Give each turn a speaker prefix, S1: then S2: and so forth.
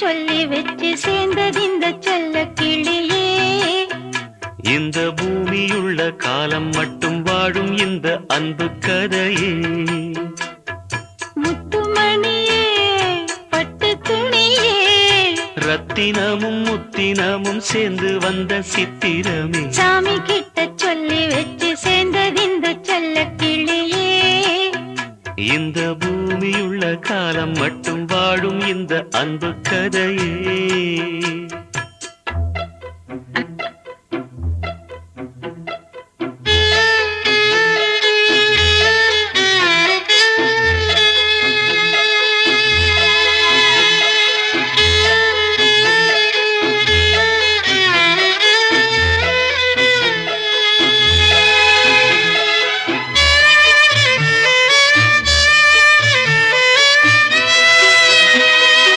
S1: சொல்லி வச்சு சேர்ந்தது இந்த செல்ல கிளியே.
S2: இந்த பூமியுள்ள காலம் மட்டும் வாழும் இந்த அன்பு கதையே.
S1: முத்துமணியே பட்டு துணியே,
S2: ரத்தினமும் முத்தினமும் சேர்ந்து வந்த சித்திரமே.
S1: சாமி கிட்ட சொல்லி வச்சு சேர்ந்தது இந்த செல்ல கிளியே.
S2: இந்த பூமியுள்ள காலம் மட்டும் வாழும் இந்த அன்பு கதையே.